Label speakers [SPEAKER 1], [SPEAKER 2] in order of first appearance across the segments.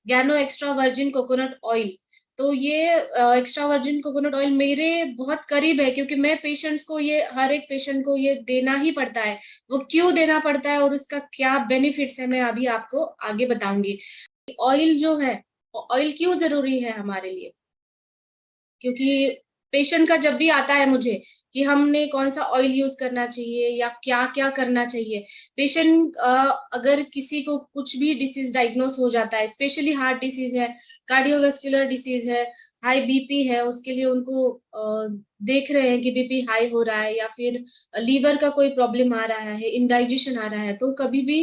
[SPEAKER 1] गैनो extra virgin coconut oil. तो ये extra virgin coconut oil मेरे बहुत करीब है, क्योंकि मैं पेशेंट्स को ये, हर एक पेशेंट को ये देना ही पड़ता है। वो क्यों देना पड़ता है और उसका क्या बेनिफिट्स है, मैं अभी आपको आगे बताऊंगी। ऑयल जो है, ऑयल क्यों जरूरी है हमारे लिए, क्योंकि पेशेंट का जब भी आता है मुझे कि हमने कौन सा ऑयल यूज करना चाहिए या क्या क्या करना चाहिए, पेशेंट अगर किसी को कुछ भी डिसीज डायग्नोस हो जाता है, स्पेशली हार्ट डिसीज है, कार्डियोवास्कुलर डिसीज है, हाई बीपी है, उसके लिए उनको देख रहे हैं कि बीपी हाई हो रहा है, या फिर लीवर का कोई प्रॉब्लम आ रहा है, इंडाइजेशन आ रहा है, तो कभी भी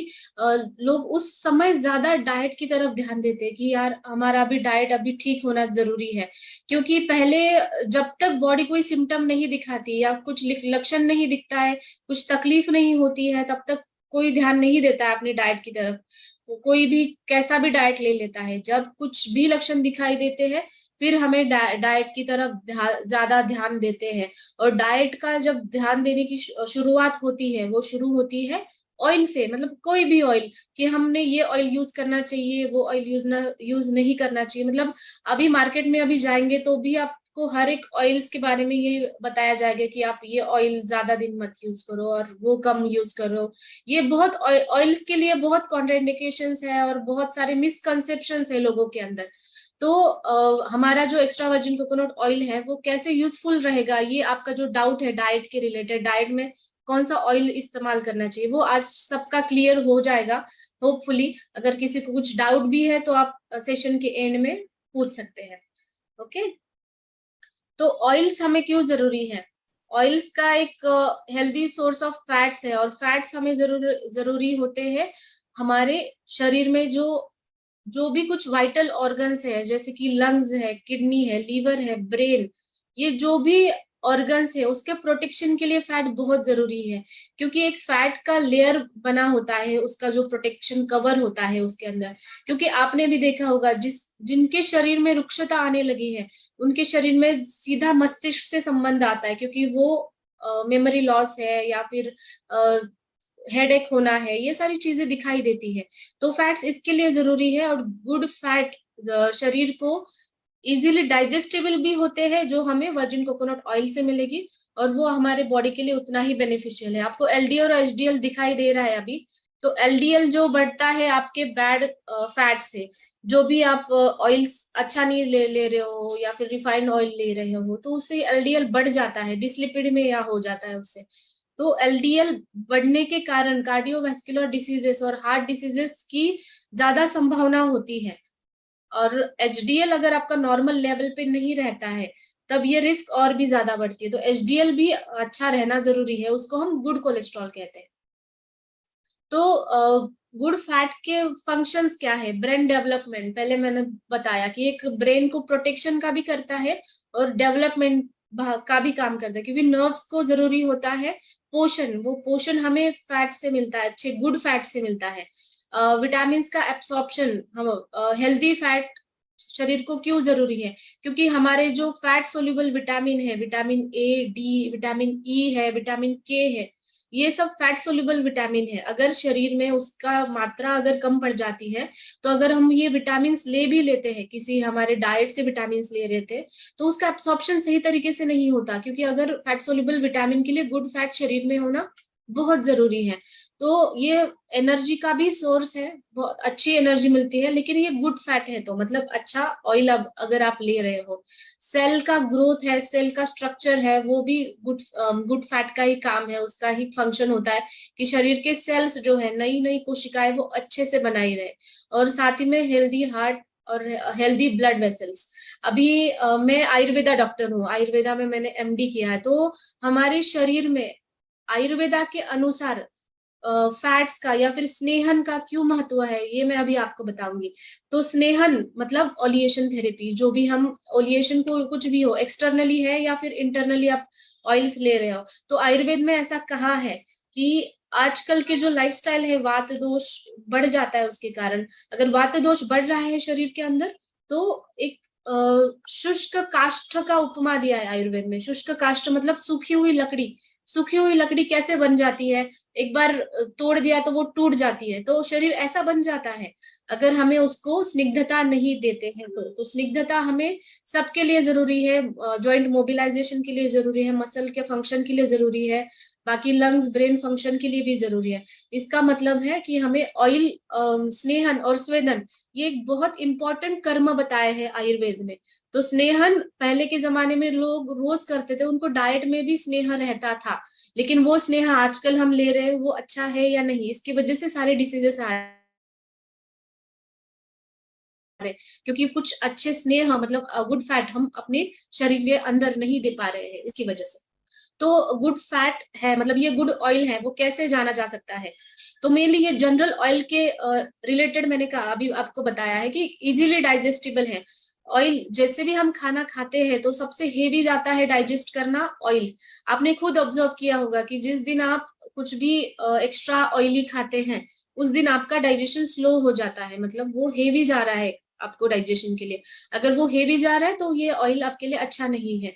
[SPEAKER 1] लोग उस समय ज्यादा डाइट की तरफ ध्यान देते हैं कि यार हमारा अभी डाइट अभी ठीक होना जरूरी है। क्योंकि पहले जब तक बॉडी कोई सिम्टम नहीं दिखाती या कुछ लक्षण नहीं दिखता है, कुछ तकलीफ नहीं होती है, तब तक कोई ध्यान नहीं देता है अपनी डाइट की तरफ। कोई भी कैसा भी डाइट ले लेता है, जब कुछ भी लक्षण दिखाई देते हैं फिर हमें डाइट की तरफ ज्यादा ध्यान देते हैं। और डाइट का जब ध्यान देने की शुरुआत होती है, वो शुरू होती है ऑयल से, मतलब कोई भी ऑयल, कि हमने ये ऑयल यूज करना चाहिए, वो ऑयल यूज नहीं करना चाहिए। मतलब अभी मार्केट में अभी जाएंगे तो भी आपको हर एक ऑयल्स के बारे में ये बताया जाएगा कि आप ये ऑयल ज्यादा दिन मत यूज करो और वो कम यूज करो। ये बहुत ऑयल्स के लिए बहुत कॉन्ट्राइंडिकेशंस है और बहुत सारे मिसकंसेप्शंस है लोगों के अंदर। तो हमारा जो एक्स्ट्रा वर्जिन कोकोनट ऑयल है वो कैसे यूजफुल रहेगा, ये आपका जो डाउट है डाइट के रिलेटेड, डाइट में कौन सा ऑयल इस्तेमाल करना चाहिए, वो आज सबका क्लियर हो जाएगा होपफुली। अगर किसी को कुछ डाउट भी है तो आप सेशन के एंड में पूछ सकते हैं। ओके, तो ऑयल्स हमें क्यों जरूरी है? ऑयल्स का एक हेल्दी सोर्स ऑफ फैट्स है, और फैट्स हमें जरूरी होते हैं हमारे शरीर में जो जो भी कुछ वाइटल ऑर्गन्स है, जैसे कि लंग्स है, किडनी है, लीवर है, ब्रेन, ये जो भी ऑर्गन्स है उसके प्रोटेक्शन के लिए फैट बहुत जरूरी है। क्योंकि एक फैट का लेयर बना होता है, उसका जो प्रोटेक्शन कवर होता है उसके अंदर। क्योंकि आपने भी देखा होगा जिनके शरीर में रुक्षता आने लगी है, उनके शरीर में सीधा मस्तिष्क से संबंध आता है, क्योंकि वो मेमोरी लॉस है या फिर हेडेक होना है, ये सारी चीजें दिखाई देती है। तो फैट्स इसके लिए जरूरी है। और गुड फैट शरीर को इजीली डाइजेस्टेबल भी होते हैं, जो हमें वर्जिन कोकोनट ऑयल से मिलेगी, और वो हमारे बॉडी के लिए उतना ही बेनिफिशियल है। आपको एलडीएल और एचडीएल दिखाई दे रहा है अभी। तो एलडीएल जो बढ़ता है आपके बैड फैट से, जो भी आप ऑयल्स अच्छा नहीं ले रहे हो या फिर रिफाइंड ऑयल ले रहे हो, तो उससे एलडीएल बढ़ जाता है, डिस्लिपिड में या हो जाता है उससे। तो एलडीएल बढ़ने के कारण कार्डियोवास्कुलर डिसीजेस और हार्ट डिसीजेस की ज्यादा संभावना होती है। और एचडीएल अगर आपका नॉर्मल लेवल पे नहीं रहता है, तब ये रिस्क और भी ज्यादा बढ़ती है। तो एचडीएल भी अच्छा रहना जरूरी है, उसको हम गुड कोलेस्ट्रॉल कहते हैं। तो गुड फैट के फंक्शंस क्या है? ब्रेन डेवलपमेंट, पहले मैंने बताया कि एक ब्रेन को प्रोटेक्शन का भी करता है और डेवलपमेंट का भी काम करता है, क्योंकि नर्व्स को जरूरी होता है पोषण। वो पोषण हमें फैट से मिलता है, अच्छे गुड फैट से मिलता है। विटामिन का एब्सॉर्प्शन, हम हेल्दी फैट शरीर को क्यों जरूरी है? क्योंकि हमारे जो फैट सोल्यूबल विटामिन है, vitamin A, D, vitamin E है, विटामिन के है, ये सब फैट सोल्यूबल विटामिन है। अगर शरीर में उसका मात्रा अगर कम पड़ जाती है, तो अगर हम ये विटामिन ले भी लेते हैं, किसी हमारे डाइट से विटामिन ले रहे थे, तो उसका एब्सॉर्प्शन सही तरीके से नहीं होता। क्योंकि अगर फैट सोल्यूबल विटामिन के लिए गुड फैट शरीर में होना बहुत जरूरी है। तो ये एनर्जी का भी सोर्स है, बहुत अच्छी एनर्जी मिलती है, लेकिन ये गुड फैट है, तो मतलब अच्छा ऑयल अगर आप ले रहे हो। सेल का ग्रोथ है, सेल का स्ट्रक्चर है, वो भी गुड फैट का ही काम है, उसका ही फंक्शन होता है कि शरीर के सेल्स जो है, नई नई कोशिकाएं, वो अच्छे से बनाई रहे। और साथ ही में हेल्दी हार्ट और हेल्दी ब्लड वेसल्स। अभी मैं आयुर्वेदा डॉक्टर हूँ, आयुर्वेदा में मैंने एमडी किया है। तो हमारे शरीर में आयुर्वेदा के अनुसार फैट्स का या फिर स्नेहन का क्यों महत्व है, ये मैं अभी आपको बताऊंगी। तो स्नेहन मतलब ओलिएशन थेरेपी, जो भी हम ओलिएशन को कुछ भी हो, एक्सटर्नली है या फिर इंटरनली आप ऑयल्स ले रहे हो, तो आयुर्वेद में ऐसा कहा है कि आजकल के जो लाइफस्टाइल है, वात दोष बढ़ जाता है उसके कारण। अगर वात दोष बढ़ रहा है शरीर के अंदर, तो एक शुष्क काष्ठ का उपमा दिया है आयुर्वेद में। शुष्क काष्ठ मतलब सूखी हुई लकड़ी। सूखी हुई लकड़ी कैसे बन जाती है? एक बार तोड़ दिया तो वो टूट जाती है, तो शरीर ऐसा बन जाता है। अगर हमें उसको स्निग्धता नहीं देते हैं तो स्निग्धता हमें सबके लिए जरूरी है, जॉइंट मोबिलाइजेशन के लिए जरूरी है, मसल के फंक्शन के लिए जरूरी है, बाकी लंग्स ब्रेन फंक्शन के लिए भी जरूरी है। इसका मतलब है कि हमें ऑयल स्नेहन और स्वेदन ये एक बहुत इंपॉर्टेंट कर्म बताए हैं आयुर्वेद में। तो स्नेहन पहले के जमाने में लोग रोज करते थे, उनको डाइट में भी स्नेह रहता था, लेकिन वो स्नेह आजकल हम ले रहे हैं वो अच्छा है या नहीं, इसकी वजह से सारे डिसीजेस आ रहे, क्योंकि कुछ अच्छे स्नेह मतलब गुड फैट हम अपने शरीर के अंदर नहीं दे पा रहे हैं इसकी वजह से। तो गुड फैट है मतलब ये गुड ऑयल है, वो कैसे जाना जा सकता है? तो मेनली ये जनरल ऑयल के रिलेटेड मैंने कहा अभी आपको बताया है कि इजीली डाइजेस्टिबल है। ऑयल जैसे भी हम खाना खाते हैं तो सबसे हेवी जाता है डाइजेस्ट करना ऑयल। आपने खुद ऑब्जर्व किया होगा कि जिस दिन आप कुछ भी एक्स्ट्रा ऑयली खाते हैं उस दिन आपका डाइजेशन स्लो हो जाता है, मतलब वो हेवी जा रहा है आपको डाइजेशन के लिए। अगर वो हेवी जा रहा है तो ये ऑयल आपके लिए अच्छा नहीं है।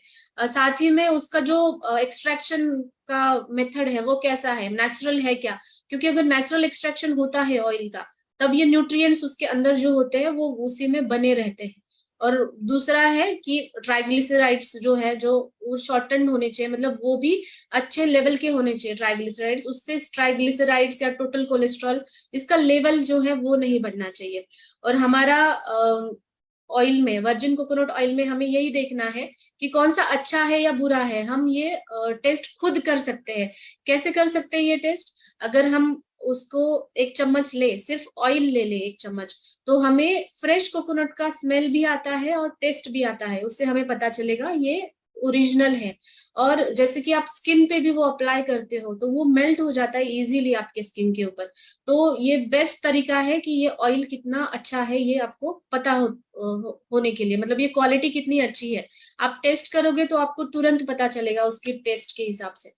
[SPEAKER 1] साथ ही में उसका जो एक्सट्रैक्शन का मेथड है वो कैसा है, नेचुरल है क्या? क्योंकि अगर नेचुरल एक्सट्रैक्शन होता है ऑयल का तब ये न्यूट्रिएंट्स उसके अंदर जो होते हैं वो उसी में बने रहते हैं। और दूसरा है कि ट्राइग्लिसराइड्स जो है जो वो शॉर्टन होने चाहिए, मतलब वो भी अच्छे लेवल के होने चाहिए ट्राइग्लिसराइड्स, उससे ट्राइग्लिसराइड्स या टोटल कोलेस्ट्रॉल इसका लेवल जो है वो नहीं बढ़ना चाहिए। और हमारा ऑयल में, वर्जिन कोकोनट ऑयल में हमें यही देखना है कि कौन सा अच्छा है या बुरा है। हम ये टेस्ट खुद कर सकते हैं। कैसे कर सकते हैं ये टेस्ट? अगर हम उसको एक चम्मच ले, सिर्फ ऑयल ले ले एक चम्मच, तो हमें फ्रेश कोकोनट का स्मेल भी आता है और टेस्ट भी आता है, उससे हमें पता चलेगा ये ओरिजिनल है। और जैसे कि आप स्किन पे भी वो अप्लाई करते हो तो वो मेल्ट हो जाता है इजीली आपके स्किन के ऊपर। तो ये बेस्ट तरीका है कि ये ऑयल कितना अच्छा है ये आपको पता होने के लिए, मतलब ये क्वालिटी कितनी अच्छी है आप टेस्ट करोगे तो आपको तुरंत पता चलेगा उसकी टेस्ट के हिसाब से।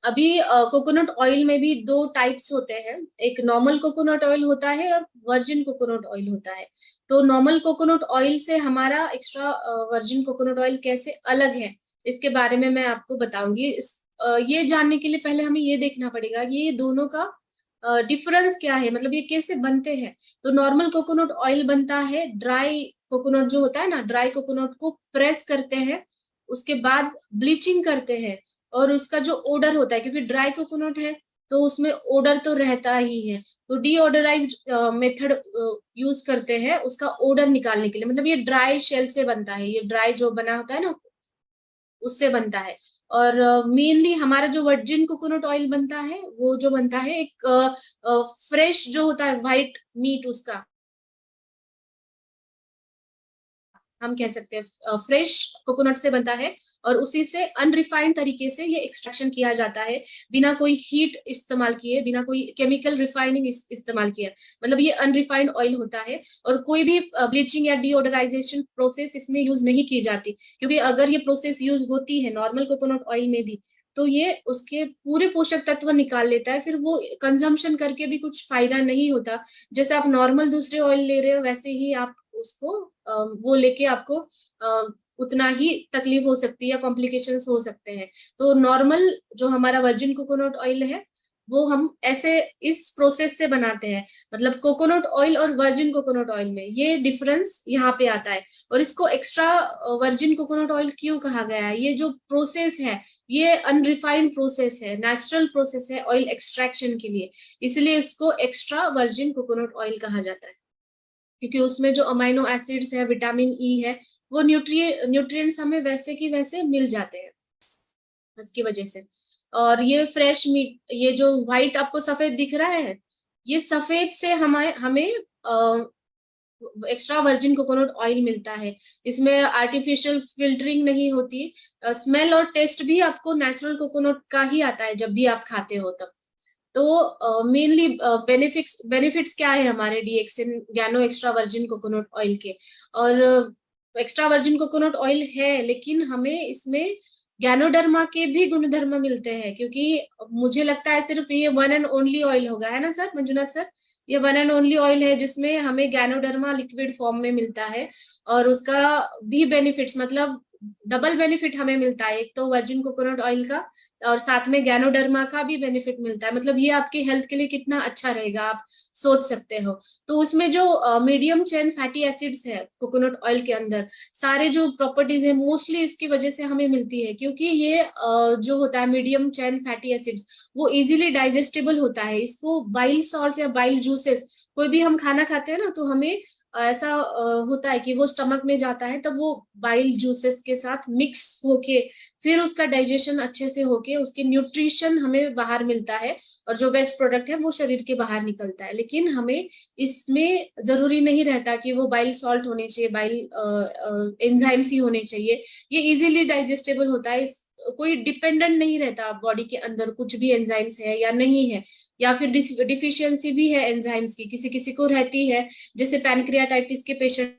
[SPEAKER 1] अभी कोकोनट ऑयल में भी दो टाइप्स होते हैं, एक नॉर्मल कोकोनट ऑयल होता है और वर्जिन कोकोनट ऑयल होता है। तो नॉर्मल कोकोनट ऑयल से हमारा एक्स्ट्रा वर्जिन कोकोनट ऑयल कैसे अलग है इसके बारे में मैं आपको बताऊंगी। ये जानने के लिए पहले हमें ये देखना पड़ेगा कि ये दोनों का डिफरेंस क्या है, मतलब ये कैसे बनते हैं। तो नॉर्मल कोकोनट ऑयल बनता है ड्राई कोकोनट जो होता है ना, ड्राई कोकोनट को प्रेस करते हैं, उसके बाद ब्लीचिंग करते हैं, और उसका जो ओडर होता है क्योंकि ड्राई कोकोनट है तो उसमें ओडर तो रहता ही है, तो डीओडराइज्ड मेथड यूज करते हैं उसका ओडर निकालने के लिए। मतलब ये ड्राई शेल से बनता है, ये ड्राई जो बना होता है ना उससे बनता है। और मेनली हमारा जो वर्जिन कोकोनट ऑयल बनता है वो जो बनता है एक फ्रेश जो होता है व्हाइट मीट उसका, हम कह सकते हैं फ्रेश कोकोनट से बनता है, और उसी से अनरिफाइंड तरीके से ये एक्सट्रैक्शन किया जाता है, बिना कोई हीट इस्तेमाल किए, बिना कोई केमिकल रिफाइनिंग इस्तेमाल किए। मतलब ये अनरिफाइंड ऑयल होता है और कोई भी ब्लीचिंग या डीओडराइजेशन प्रोसेस इसमें यूज नहीं की जाती, क्योंकि अगर ये प्रोसेस यूज होती है नॉर्मल कोकोनट ऑयल में भी तो ये उसके पूरे पोषक तत्व निकाल लेता है, फिर वो कंजम्पशन करके भी कुछ फायदा नहीं होता। जैसे आप नॉर्मल दूसरे ऑयल ले रहे हो वैसे ही आप उसको वो लेके आपको उतना ही तकलीफ हो सकती है या कॉम्प्लिकेशंस हो सकते हैं। तो नॉर्मल जो हमारा वर्जिन कोकोनट ऑयल है वो हम ऐसे इस प्रोसेस से बनाते हैं, मतलब कोकोनट ऑयल और वर्जिन कोकोनट ऑयल में ये डिफरेंस यहाँ पे आता है। और इसको एक्स्ट्रा वर्जिन कोकोनट ऑयल क्यों कहा गया है? ये जो प्रोसेस है ये अनरिफाइंड प्रोसेस है, नेचुरल प्रोसेस है ऑयल एक्सट्रैक्शन के लिए, इसलिए इसको एक्स्ट्रा वर्जिन कोकोनट ऑयल कहा जाता है, क्योंकि उसमें जो अमाइनो एसिड्स है, विटामिन ई है, वो न्यूट्रिएंट्स हमें वैसे की वैसे मिल जाते हैं इसकी वजह से। और ये फ्रेश मीट, ये जो व्हाइट आपको सफेद दिख रहा है, ये सफेद से हमें हमें एक्स्ट्रा वर्जिन कोकोनट ऑयल मिलता है। इसमें आर्टिफिशियल फिल्टरिंग नहीं होती, स्मेल और टेस्ट भी आपको नेचुरल कोकोनट का ही आता है जब भी आप खाते हो तब। तो मेनली बेनिफिट्स क्या है हमारे डीएक्सिन गैनो एक्स्ट्रा वर्जिन कोकोनट ऑयल के? और एक्स्ट्रा वर्जिन कोकोनट ऑयल है लेकिन हमें इसमें गैनोडर्मा के भी गुणधर्म मिलते हैं, क्योंकि मुझे लगता है सिर्फ ये वन एंड ओनली ऑयल होगा, है ना सर मंजुनाथ सर? ये वन एंड ओनली ऑयल है जिसमें हमें गैनोडर्मा लिक्विड फॉर्म में मिलता है, और उसका भी बेनिफिट्स मतलब डबल बेनिफिट हमें मिलता है। एक तो वर्जिन कोकोनट ऑयल का और साथ में गैनोडर्मा का भी बेनिफिट मिलता है। मतलब ये आपके हेल्थ के लिए कितना अच्छा रहेगा आप सोच सकते हो। तो उसमें जो मीडियम चेन फैटी एसिड्स है कोकोनट ऑयल के अंदर, सारे जो प्रॉपर्टीज है मोस्टली इसकी वजह से हमें मिलती है, क्योंकि ये जो होता है मीडियम चेन फैटी एसिड्स, वो इजीली डाइजेस्टेबल होता है। इसको बाइल सॉल्ट या बाइल जूसेस, कोई भी हम खाना खाते हैं ना, तो हमें ऐसा होता है कि वो स्टमक में जाता है, तब वो बाइल जूसेस के साथ मिक्स होके फिर उसका डाइजेशन अच्छे से होके उसके न्यूट्रिशन हमें बाहर मिलता है, और जो वेस्ट प्रोडक्ट है वो शरीर के बाहर निकलता है। लेकिन हमें इसमें जरूरी नहीं रहता कि वो बाइल सॉल्ट होने चाहिए, बाइल एंजाइम्स ही होने चाहिए। ये इजीली डाइजेस्टेबल होता है। कोई डिपेंडेंट नहीं रहता बॉडी के अंदर कुछ भी एंजाइम्स है या नहीं है, या फिर डिफिशियंसी भी है एंजाइम्स की, किसी किसी को रहती है, जैसे पैनक्रियाटाइटिस के पेशेंट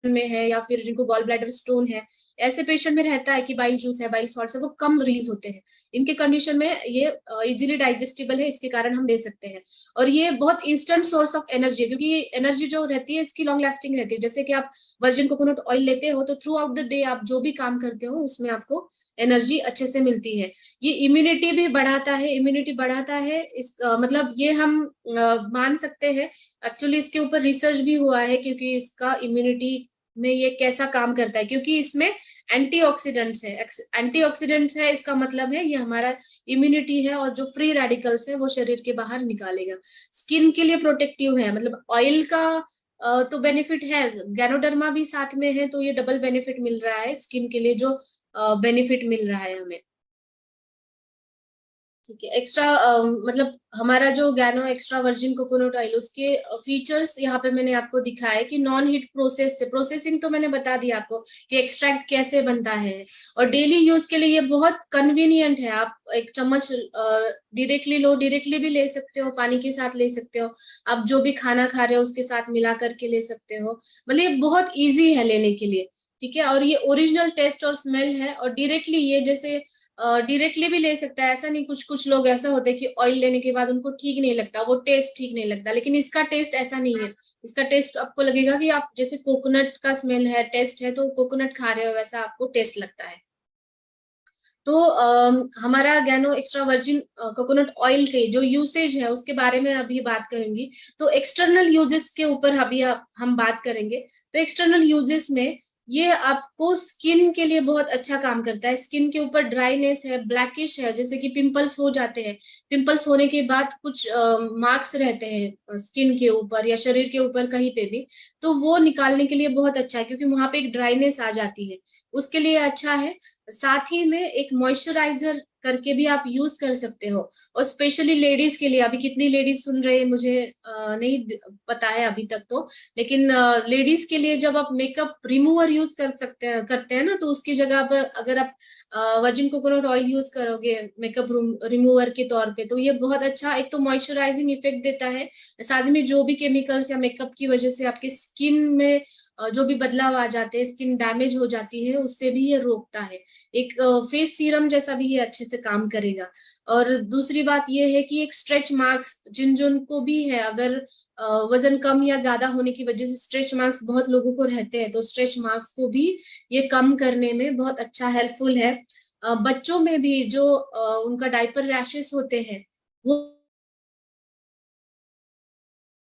[SPEAKER 1] में है, या फिर जिनको गॉल ब्लैडर स्टोन है, ऐसे पेशेंट में रहता है कि बाइल जूस है, बाइल सॉल्ट है, वो कम रिलीज होते हैं। इनके कंडीशन में ये इजीली डाइजेस्टेबल है, इसके कारण हम दे सकते हैं। और ये बहुत इंस्टेंट सोर्स ऑफ एनर्जी है, क्योंकि ये एनर्जी जो रहती है इसकी लॉन्ग लास्टिंग रहती है। जैसे कि आप वर्जिन कोकोनट ऑयल लेते हो तो थ्रू आउट द डे आप जो भी काम करते हो उसमें आपको एनर्जी अच्छे से मिलती है। ये इम्यूनिटी भी बढ़ाता है, इम्यूनिटी बढ़ाता है इस मतलब ये हम मान सकते हैं। एक्चुअली इसके ऊपर रिसर्च भी हुआ है, क्योंकि इसका इम्यूनिटी में ये कैसा काम करता है, क्योंकि इसमें एंटीऑक्सीडेंट्स है। एंटीऑक्सीडेंट्स है इसका मतलब है ये हमारा इम्यूनिटी है, और जो फ्री रेडिकल्स है वो शरीर के बाहर निकालेगा। स्किन के लिए प्रोटेक्टिव है, मतलब ऑयल का तो बेनिफिट है, गैनोडर्मा भी साथ में है, तो ये डबल बेनिफिट मिल रहा है स्किन के लिए, जो बेनिफिट मिल रहा है हमें। ठीक है। एक्स्ट्रा मतलब हमारा जो गैनो एक्स्ट्रा वर्जिन कोकोनट ऑयल, उसके फीचर्स यहाँ पे मैंने आपको दिखाया है कि नॉन हीट प्रोसेस से, प्रोसेसिंग तो मैंने बता दिया आपको कि एक्सट्रैक्ट कैसे बनता है। और डेली यूज के लिए ये बहुत कन्वीनियंट है। आप एक चम्मच डायरेक्टली लो, डायरेक्टली भी ले सकते हो, पानी के साथ ले सकते हो, आप जो भी खाना खा रहे हो उसके साथ मिला करके ले सकते हो। मतलब ये बहुत ईजी है लेने के लिए। ठीक है। और ये ओरिजिनल टेस्ट और स्मेल है, और डायरेक्टली ये जैसे डायरेक्टली भी ले सकता है, ऐसा नहीं। कुछ कुछ लोग ऐसा होता है कि ऑयल लेने के बाद उनको ठीक नहीं लगता, वो टेस्ट ठीक नहीं लगता, लेकिन इसका टेस्ट ऐसा नहीं है। इसका टेस्ट आपको लगेगा कि आप जैसे कोकोनट का स्मेल है, टेस्ट है, तो कोकोनट खा रहे हो वैसा आपको टेस्ट लगता है। तो हमारा गैनो एक्स्ट्रा वर्जिन कोकोनट ऑयल के जो यूसेज है उसके बारे में अभी बात करेंगी। तो एक्सटर्नल यूजेस के ऊपर अभी हम बात करेंगे। तो एक्सटर्नल यूजेस में ये आपको स्किन के लिए बहुत अच्छा काम करता है। स्किन के ऊपर ड्राइनेस है, ब्लैकिश है, जैसे कि पिंपल्स हो जाते हैं, पिंपल्स होने के बाद कुछ मार्क्स रहते हैं स्किन के ऊपर या शरीर के ऊपर कहीं पे भी, तो वो निकालने के लिए बहुत अच्छा है, क्योंकि वहां पे एक ड्राइनेस आ जाती है, उसके लिए अच्छा है। साथ ही में एक मॉइस्चराइजर करके भी आप यूज कर सकते हो। और स्पेशली लेडीज के लिए, अभी कितनी लेडीज सुन रहे हैं मुझे नहीं पता है अभी तक तो, लेकिन लेडीज के लिए जब आप मेकअप रिमूवर यूज करते हैं ना, तो उसकी जगह पर अगर आप वर्जिन कोकोनट ऑयल यूज करोगे मेकअप रिमूवर के तौर पे, तो ये बहुत अच्छा, एक तो मॉइस्चराइजिंग इफेक्ट देता है, साथ में जो भी केमिकल्स या मेकअप की वजह से आपके स्किन में जो भी बदलाव आ जाते हैं, स्किन डैमेज हो जाती है, उससे भी ये रोकता है। एक फेस सीरम जैसा भी ये अच्छे से काम करेगा। और दूसरी बात ये है कि एक स्ट्रेच मार्क्स जिन जिन को भी है, अगर वजन कम या ज्यादा होने की वजह से स्ट्रेच मार्क्स बहुत लोगों को रहते हैं, तो स्ट्रेच मार्क्स को भी ये कम करने में बहुत अच्छा हेल्पफुल है। बच्चों में भी जो उनका डायपर रैशेस होते हैं, वो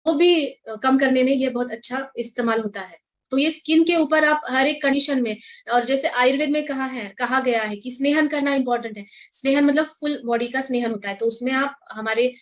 [SPEAKER 1] भी कम करने में ये बहुत अच्छा इस्तेमाल होता है। तो ये स्किन के ऊपर आप हर एक कंडीशन में, और जैसे आयुर्वेद में कहा गया है कि स्नेहन करना इंपॉर्टेंट है। स्नेहन मतलब फुल बॉडी का स्नेहन होता है, तो उसमें आप हमारे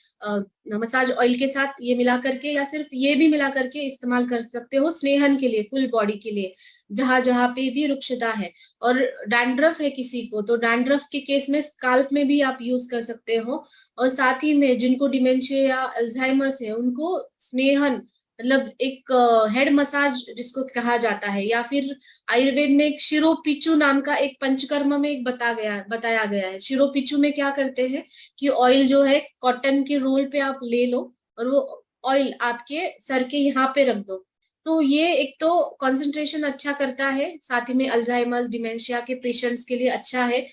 [SPEAKER 1] मसाज ऑयल के साथ ये मिला करके या सिर्फ ये भी मिला करके इस्तेमाल कर सकते हो स्नेहन के लिए, फुल बॉडी के लिए, जहां जहां पे भी रुक्षता है। और डैंड्रफ है किसी को, तो डैंड्रफ के केस में स्काल्प में भी आप यूज कर सकते हो। और साथ ही में जिनको डिमेंशिया या अल्जाइमर्स है, उनको स्नेहन मतलब एक हेड मसाज जिसको कहा जाता है, या फिर आयुर्वेद में एक शिरो पिचू नाम का एक पंचकर्म में एक बताया गया है। शिरो पिचू में क्या करते हैं कि ऑयल जो है कॉटन के रोल पे आप ले लो, और वो ऑयल आपके सर के यहाँ पे रख दो। तो ये एक तो कंसंट्रेशन अच्छा करता है, साथ ही में अल्जाइमर्स डिमेंशिया के पेशेंट्स के लिए अच्छा है।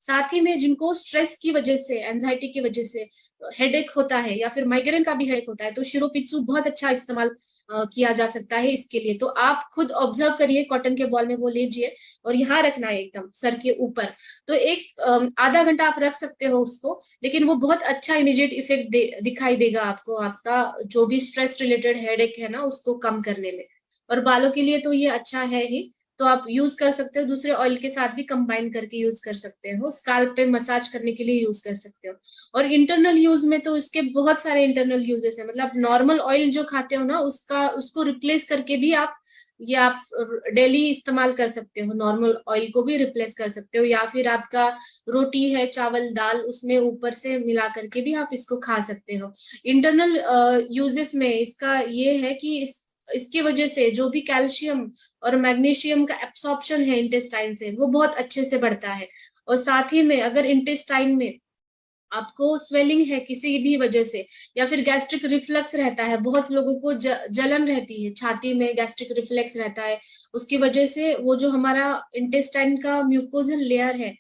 [SPEAKER 1] साथ ही में जिनको स्ट्रेस की वजह से, एंजाइटी की वजह से हेडेक होता है या फिर माइग्रेन का भी हेडेक होता है, तो शिरोपित्सु बहुत अच्छा इस्तेमाल किया जा सकता है इसके लिए। तो आप खुद ऑब्जर्व करिए, कॉटन के बॉल में वो लीजिए और यहाँ रखना है एकदम सर के ऊपर। तो एक आधा घंटा आप रख सकते हो उसको, लेकिन वो बहुत अच्छा इमीडिएट इफेक्ट दिखाई देगा आपको, आपका जो भी स्ट्रेस रिलेटेड हेडेक है ना उसको कम करने में। और बालों के लिए तो ये अच्छा है ही, तो आप यूज कर सकते हो, दूसरे ऑयल के साथ भी कंबाइन करके यूज कर सकते हो, स्काल्प पे मसाज करने के लिए यूज कर सकते हो। और इंटरनल यूज में तो इसके बहुत सारे इंटरनल यूजेस है, मतलब नॉर्मल ऑयल जो खाते हो ना उसका उसको रिप्लेस करके भी आप, ये आप डेली इस्तेमाल कर सकते हो, नॉर्मल ऑयल को भी रिप्लेस कर सकते हो, या फिर आपका रोटी है चावल दाल उसमें ऊपर से मिला करके भी आप इसको खा सकते हो। इंटरनल यूजेस में इसका ये है कि इसकी वजह से जो भी कैल्शियम और मैग्नीशियम का एब्सॉर्प्शन है इंटेस्टाइन से वो बहुत अच्छे से बढ़ता है। और साथ ही में अगर इंटेस्टाइन में आपको स्वेलिंग है किसी भी वजह से, या फिर गैस्ट्रिक रिफ्लक्स रहता है, बहुत लोगों को जलन रहती है छाती में, गैस्ट्रिक रिफ्लेक्स रहता है, उसकी वजह से वो जो हमारा इंटेस्टाइन का म्यूकोजल लेयर है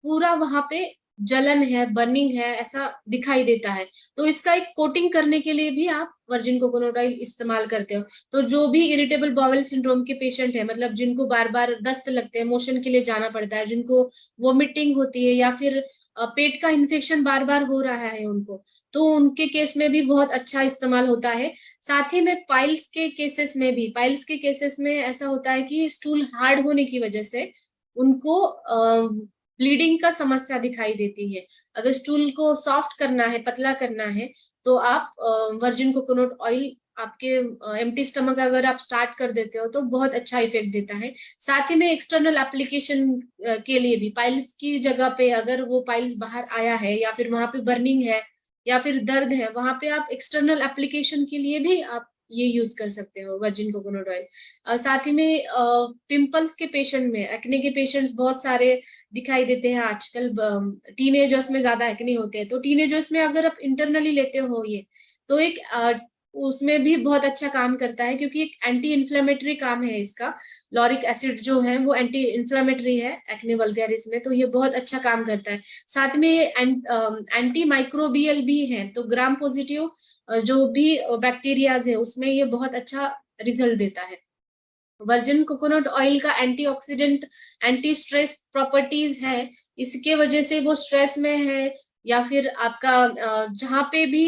[SPEAKER 1] पूरा वहां पे जलन है, बर्निंग है, ऐसा दिखाई देता है। तो इसका एक कोटिंग करने के लिए भी आप वर्जिन कोकोनट ऑयल इस्तेमाल करते हो। तो जो भी इरिटेबल बाउल सिंड्रोम के पेशेंट है, मतलब जिनको बार बार दस्त लगते हैं, मोशन के लिए जाना पड़ता है, जिनको वोमिटिंग होती है, या फिर पेट का इन्फेक्शन बार बार हो रहा है उनको, तो उनके केस में भी बहुत अच्छा इस्तेमाल होता है। साथ ही में पाइल्स के केसेस में भी, पाइल्स के केसेस में ऐसा होता है कि स्टूल हार्ड होने की वजह से उनको ब्लीडिंग का समस्या दिखाई देती है। अगर स्टूल को सॉफ्ट करना है, पतला करना है, तो आप वर्जिन कोकोनट ऑयल आपके एम्प्टी स्टमक अगर आप स्टार्ट कर देते हो तो बहुत अच्छा इफेक्ट देता है। साथ ही में एक्सटर्नल एप्लीकेशन के लिए भी, पाइल्स की जगह पे अगर वो पाइल्स बाहर आया है या फिर वहां पे बर्निंग है या फिर दर्द है, वहां पे आप एक्सटर्नल एप्लीकेशन के लिए भी आप ये यूज कर सकते हो वर्जिन कोकोनट ऑयल। साथ ही में पिंपल्स के पेशेंट में, एक्ने के पेशेंट्स बहुत सारे दिखाई देते हैं आजकल, टीनेजर्स में ज्यादा एक्ने होते हैं, तो टीनेजर्स में अगर आप इंटरनली लेते हो ये, तो एक उसमें भी बहुत अच्छा काम करता है, क्योंकि एक एंटी इन्फ्लेमेटरी काम है इसका। लॉरिक एसिड जो है वो एंटी इन्फ्लेमेटरी है एक्ने वल्गैरिस में, तो ये बहुत अच्छा काम करता है। साथ में ये एंटी माइक्रोबियल भी है, तो ग्राम पॉजिटिव जो भी बैक्टीरियाज है उसमें ये बहुत अच्छा रिजल्ट देता है। वर्जिन कोकोनट ऑयल का एंटीऑक्सीडेंट, एंटी स्ट्रेस प्रॉपर्टीज है, इसके वजह से वो स्ट्रेस में है या फिर आपका जहाँ पे भी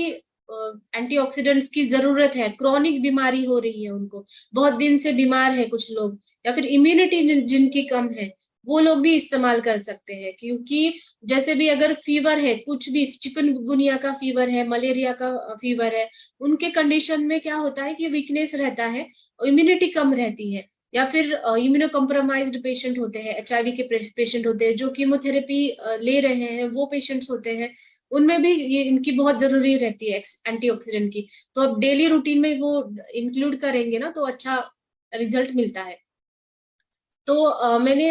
[SPEAKER 1] एंटीऑक्सीडेंट्स की जरूरत है, क्रॉनिक बीमारी हो रही है उनको, बहुत दिन से बीमार है कुछ लोग, या फिर इम्यूनिटी जिनकी कम है, वो लोग भी इस्तेमाल कर सकते हैं। क्योंकि जैसे भी अगर फीवर है, कुछ भी चिकनगुनिया का फीवर है, मलेरिया का फीवर है, उनके कंडीशन में क्या होता है कि वीकनेस रहता है, इम्यूनिटी कम रहती है, या फिर इम्यूनो कम्प्रोमाइज्ड पेशेंट होते हैं, एचआईवी के पेशेंट होते हैं, जो कीमोथेरेपी ले रहे हैं, वो पेशेंट्स होते हैं, उनमें भी ये इनकी बहुत जरूरी रहती है एंटीऑक्सीडेंट की। तो अब डेली रूटीन में वो इंक्लूड करेंगे ना तो अच्छा रिजल्ट मिलता है। तो मैंने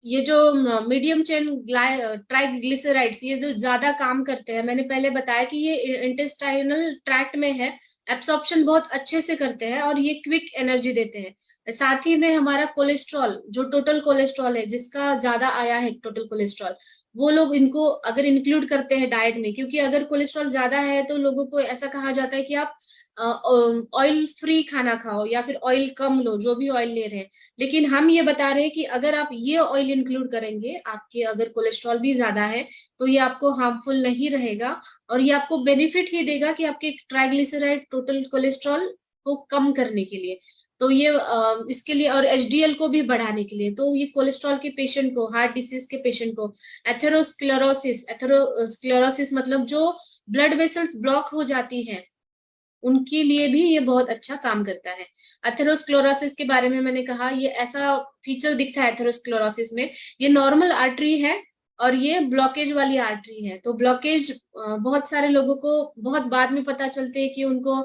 [SPEAKER 1] ये जो मीडियम चेन ट्राइग्लिसराइड्स, ये जो ज्यादा काम करते हैं, मैंने पहले बताया कि ये इंटेस्टाइनल ट्रैक्ट में है, एब्सॉर्प्शन बहुत अच्छे से करते हैं और ये क्विक एनर्जी देते हैं। साथ ही में हमारा कोलेस्ट्रॉल, जो टोटल कोलेस्ट्रॉल है जिसका ज्यादा आया है टोटल कोलेस्ट्रॉल, वो लोग इनको अगर इंक्लूड करते हैं डाइट में, क्योंकि अगर कोलेस्ट्रॉल ज्यादा है तो लोगों को ऐसा कहा जाता है कि आप ऑयल फ्री खाना खाओ या फिर ऑयल कम लो, जो भी ऑयल ले रहे हैं। लेकिन हम ये बता रहे हैं कि अगर आप ये ऑयल इंक्लूड करेंगे, आपके अगर कोलेस्ट्रॉल भी ज्यादा है तो ये आपको हार्मफुल नहीं रहेगा, और ये आपको बेनिफिट ही देगा कि आपके ट्राइग्लिसराइड टोटल कोलेस्ट्रॉल को कम करने के लिए। तो ये इसके लिए, और एचडीएल को भी बढ़ाने के लिए, तो ये कोलेस्ट्रॉल के पेशेंट को, हार्ट डिसीज के पेशेंट को, एथेरोस्क्लेरोसिस, एथेरोस्क्लेरोसिस मतलब जो ब्लड वेसल्स ब्लॉक हो जाती है उनके लिए भी ये बहुत अच्छा काम करता है। एथेरोस्क्लेरोसिस के बारे में मैंने कहा, ये ऐसा फीचर दिखता है एथेरोस्क्लेरोसिस में, ये नॉर्मल आर्टरी है और ये ब्लॉकेज वाली आर्टरी है। तो ब्लॉकेज बहुत सारे लोगों को बहुत बाद में पता चलते हैं कि उनको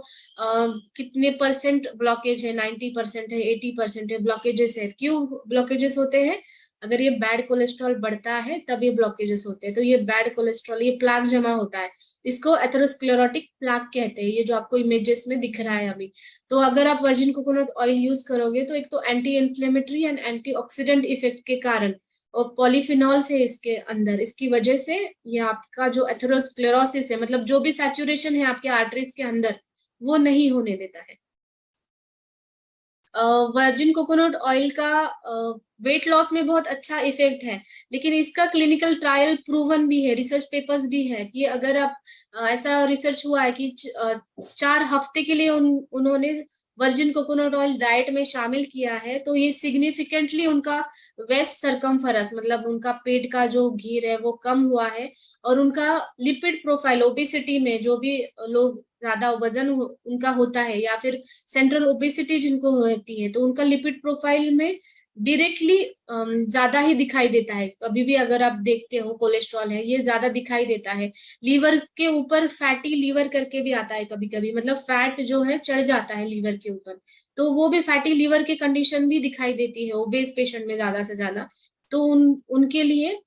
[SPEAKER 1] कितने परसेंट ब्लॉकेज है, 90% है, 80% है, ब्लॉकेजेस है। क्यों ब्लॉकेजेस होते हैं? अगर ये बैड कोलेस्ट्रॉल बढ़ता है तब ये ब्लॉकेजेस होते हैं। तो ये बैड कोलेस्ट्रॉल, ये प्लाक जमा होता है, इसको एथेरोस्क्लेरोटिक प्लाक कहते हैं, ये जो आपको इमेजेस में दिख रहा है अभी। तो अगर आप वर्जिन कोकोनट ऑयल यूज करोगे तो एक तो anti inflammatory and anti oxidant effect के कारण, और पॉलीफिनॉल्स है इसके अंदर, इसकी वजह से ये आपका जो एथेरोस्क्लेरोसिस है, मतलब जो भी सैचुरेशन है आपके आर्टरीज के अंदर, वो नहीं होने देता है। वर्जिन कोकोनट ऑयल का वेट लॉस में बहुत अच्छा इफेक्ट है, लेकिन इसका क्लिनिकल ट्रायल प्रूवन भी है, रिसर्च पेपर्स भी है कि अगर आप ऐसा रिसर्च हुआ है कि 4 हफ्ते के लिए उन्होंने वर्जिन कोकोनट ऑयल डाइट में शामिल किया है, तो ये सिग्निफिकेंटली उनका वेस्ट सरकमफेरस, मतलब उनका पेट का जो घेर है वो कम हुआ है, और उनका लिपिड प्रोफाइल, ओबेसिटी में जो भी लोग ज्यादा वजन उनका होता है या फिर सेंट्रल ओबेसिटी जिनको रहती है, तो उनका लिपिड प्रोफाइल में डायरेक्टली ज्यादा ही दिखाई देता है। कभी भी अगर आप देखते हो कोलेस्ट्रॉल है ये ज्यादा दिखाई देता है। लीवर के ऊपर फैटी लीवर करके भी आता है कभी कभी, मतलब फैट जो है चढ़ जाता है लीवर के ऊपर, तो वो भी फैटी लीवर की कंडीशन भी दिखाई देती है ओबेस पेशेंट में ज्यादा से ज्यादा। तो उनके लिए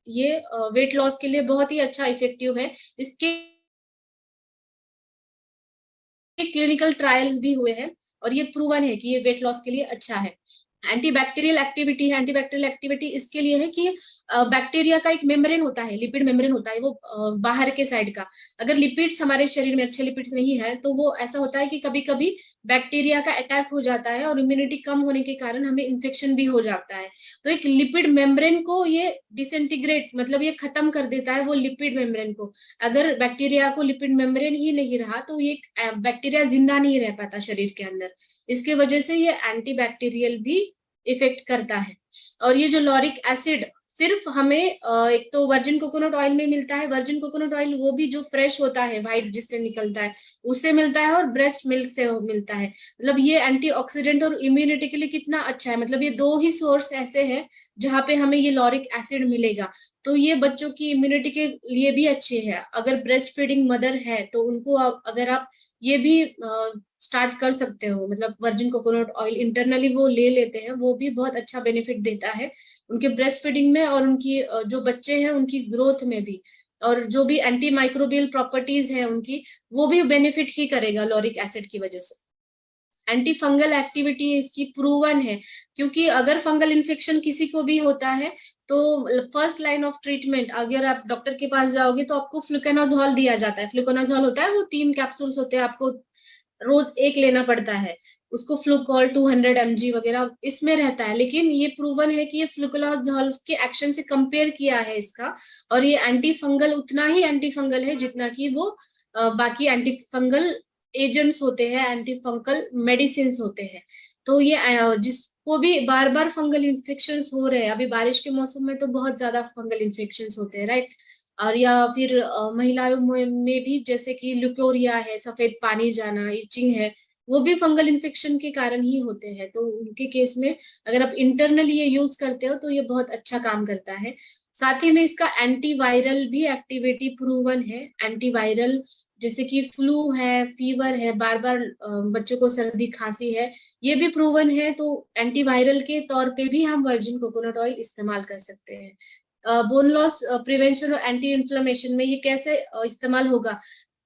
[SPEAKER 1] ये वेट लॉस के लिए बहुत ही अच्छा इफेक्टिव है। इसके क्लिनिकल ट्रायल्स भी हुए हैं और ये प्रूवन है कि ये वेट लॉस के लिए अच्छा है। एंटीबैक्टीरियल एक्टिविटी है, एंटीबैक्टीरियल एक्टिविटी इसके लिए है कि बैक्टीरिया का एक मेम्ब्रेन होता है, लिपिड मेम्ब्रेन होता है वो बाहर के साइड का। अगर लिपिड्स हमारे शरीर में अच्छे लिपिड्स नहीं है तो वो ऐसा होता है कि कभी कभी बैक्टीरिया का अटैक हो जाता है और इम्यूनिटी कम होने के कारण हमें इन्फेक्शन भी हो जाता है। तो एक लिपिड मेम्ब्रेन को ये डिसइंटीग्रेट, मतलब ये खत्म कर देता है वो लिपिड मेम्ब्रेन को। अगर बैक्टीरिया को लिपिड मेम्ब्रेन ही नहीं रहा तो ये बैक्टीरिया जिंदा नहीं रह पाता शरीर के अंदर। इसके वजह से ये एंटीबैक्टीरियल भी इफेक्ट करता है। और ये जो लॉरिक एसिड सिर्फ हमें एक तो वर्जिन कोकोनट ऑयल में मिलता है, वर्जिन कोकोनट ऑयल वो भी जो फ्रेश होता है व्हाइट जिससे निकलता है उससे मिलता है, और ब्रेस्ट मिल्क से मिलता है। मतलब ये एंटीऑक्सीडेंट और इम्यूनिटी के लिए कितना अच्छा है, मतलब ये 2 ही सोर्स ऐसे हैं जहाँ पे हमें ये लॉरिक एसिड मिलेगा। तो ये बच्चों की इम्यूनिटी के लिए भी अच्छे है। अगर ब्रेस्ट फीडिंग मदर है तो उनको अगर आप ये भी स्टार्ट कर सकते हो, मतलब वर्जिन कोकोनट ऑयल इंटरनली वो ले लेते हैं, वो भी बहुत अच्छा बेनिफिट देता है उनके ब्रेस्ट फीडिंग में और उनकी जो बच्चे हैं उनकी ग्रोथ में भी। और जो भी एंटी माइक्रोबियल प्रॉपर्टीज है उनकी, वो भी बेनिफिट ही करेगा लॉरिक एसिड की वजह से। एंटी फंगल एक्टिविटी इसकी प्रूवन है, क्योंकि अगर फंगल इन्फेक्शन किसी को भी होता है तो फर्स्ट लाइन ऑफ ट्रीटमेंट अगर आप डॉक्टर के पास जाओगे तो आपको फ्लुकोनाजोल दिया जाता है। फ्लुकोनाजोल होता है वो 3 कैप्सूल्स होते हैं, आपको रोज एक लेना पड़ता है उसको। फ्लूकॉल 200 mg वगैरह इसमें रहता है, लेकिन ये प्रूवन है कि ये फ्लुकोनाजोल के एक्शन से कंपेयर किया है इसका, और ये एंटी फंगल उतना ही एंटी फंगल है जितना कि वो बाकी एंटी फंगल एजेंट्स होते हैं, एंटी फंगल मेडिसिन होते हैं। तो ये जिसको भी बार बार फंगल इन्फेक्शन हो रहे हैं, अभी बारिश के मौसम में तो बहुत ज्यादा फंगल इन्फेक्शन होते हैं, राइट। और या फिर महिलाओं में भी जैसे कि ल्यूकोरिया है, सफेद पानी जाना, इचिंग है, वो भी फंगल इन्फेक्शन के कारण ही होते हैं। तो उनके केस में अगर आप इंटरनली ये यूज करते हो तो ये बहुत अच्छा काम करता है। साथ ही में इसका एंटीवायरल भी एक्टिविटी प्रूवन है। एंटीवायरल जैसे कि फ्लू है, फीवर है, बार बार बच्चों को सर्दी खांसी है, ये भी प्रूवन है। तो एंटीवायरल के तौर पे भी हम वर्जिन कोकोनट ऑयल इस्तेमाल कर सकते हैं। बोन लॉस प्रिवेंशन और एंटी इन्फ्लेमेशन में ये कैसे इस्तेमाल होगा,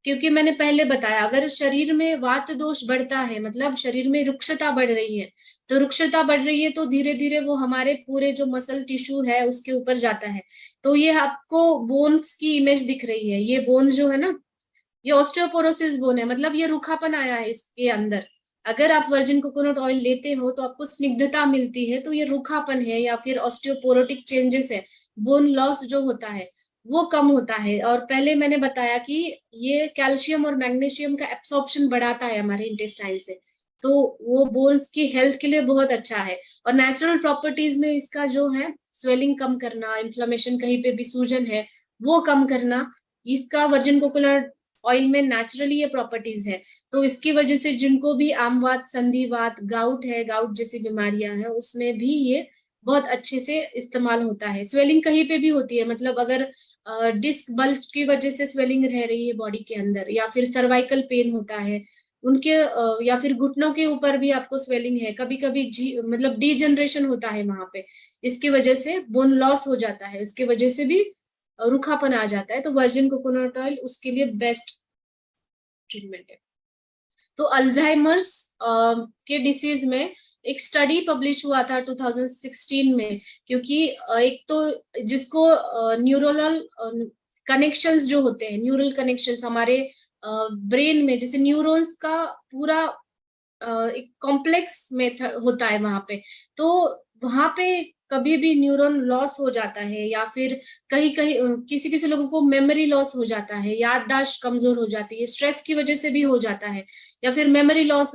[SPEAKER 1] क्योंकि मैंने पहले बताया अगर शरीर में वात दोष बढ़ता है, मतलब शरीर में रुक्षता बढ़ रही है, तो रुक्षता बढ़ रही है तो धीरे धीरे वो हमारे पूरे जो मसल टिश्यू है उसके ऊपर जाता है। तो ये आपको बोन्स की इमेज दिख रही है, ये बोन जो है ना, ये ऑस्टियोपोरोसिस बोन है, मतलब ये रूखापन आया है इसके अंदर। अगर आप वर्जिन कोकोनट ऑयल लेते हो तो आपको स्निग्धता मिलती है, तो ये रूखापन है या फिर ऑस्टियोपोरोटिक चेंजेस है, बोन लॉस जो होता है वो कम होता है। और पहले मैंने बताया कि ये कैल्शियम और मैग्नीशियम का एब्सॉर्प्शन बढ़ाता है हमारे इंटेस्टाइन से, तो वो बोन्स की हेल्थ के लिए बहुत अच्छा है। और नेचुरल प्रॉपर्टीज में इसका जो है स्वेलिंग कम करना, इन्फ्लेमेशन कहीं पे भी सूजन है वो कम करना, इसका वर्जिन कोकोनट ऑयल में नेचुरली ये प्रॉपर्टीज है। तो इसकी वजह से जिनको भी आमवात, संधिवात, गाउट है, गाउट जैसी बीमारियां हैं उसमें भी ये बहुत अच्छे से इस्तेमाल होता है। स्वेलिंग कहीं पे भी होती है, मतलब अगर डिस्क बल्ज की वजह से स्वेलिंग रह रही है बॉडी के अंदर, या फिर सर्वाइकल पेन होता है उनके या फिर घुटनों के ऊपर भी आपको स्वेलिंग है, कभी कभी मतलब डीजनरेशन होता है वहां पे, इसकी वजह से बोन लॉस हो जाता है, उसकी वजह से भी रूखापन आ जाता है, तो वर्जिन कोकोनट ऑयल उसके लिए बेस्ट ट्रीटमेंट है। तो अल्जाइमर्स के डिसीज में एक स्टडी पब्लिश हुआ था 2016 में, क्योंकि एक तो जिसको न्यूरोनल कनेक्शंस जो होते हैं, न्यूरल कनेक्शंस हमारे ब्रेन में, जैसे न्यूरॉन्स का पूरा एक कॉम्प्लेक्स मेथड होता है वहां पे, तो वहां पे कभी भी न्यूरॉन लॉस हो जाता है, या फिर कहीं कहीं किसी किसी लोगों को मेमोरी लॉस हो जाता है, याददाश्त कमजोर हो जाती है, स्ट्रेस की वजह से भी हो जाता है, या फिर मेमोरी लॉस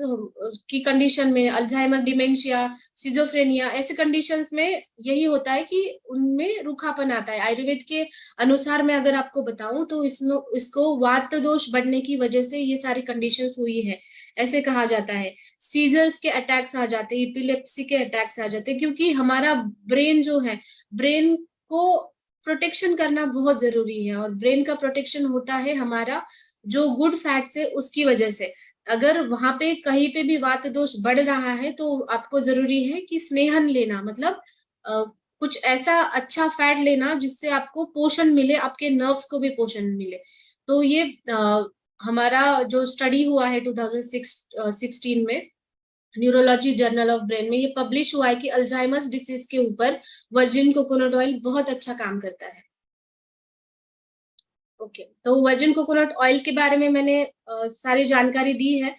[SPEAKER 1] की कंडीशन में, अल्जाइमर, डिमेंशिया, सिजोफ्रेनिया, ऐसे कंडीशंस में यही होता है कि उनमें रूखापन आता है। आयुर्वेद के अनुसार मैं अगर आपको बताऊं तो इसमें इसको वात दोष बढ़ने की वजह से ये सारी कंडीशंस हुई है, ऐसे कहा जाता है। सीजर्स के अटैक्स आ जाते हैं, इपिलेप्सी के अटैक्स आ जाते हैं, क्योंकि हमारा ब्रेन जो है, ब्रेन को प्रोटेक्शन करना बहुत जरूरी है, और ब्रेन का प्रोटेक्शन होता है हमारा जो गुड फैट्स है उसकी वजह से। अगर वहां पे कहीं पे भी वात दोष बढ़ रहा है तो आपको जरूरी है कि स्नेहन लेना, मतलब कुछ ऐसा अच्छा फैट लेना जिससे आपको पोषण मिले, आपके नर्व्स को भी पोषण मिले। तो ये हमारा जो स्टडी हुआ है 2016 में, न्यूरोलॉजी जर्नल ऑफ ब्रेन में, ये पब्लिश हुआ है कि अल्जाइमर्स डिसीज के ऊपर वर्जिन कोकोनट ऑयल बहुत अच्छा काम करता है। ओके, तो वर्जिन कोकोनट ऑयल के बारे में मैंने सारी जानकारी दी है।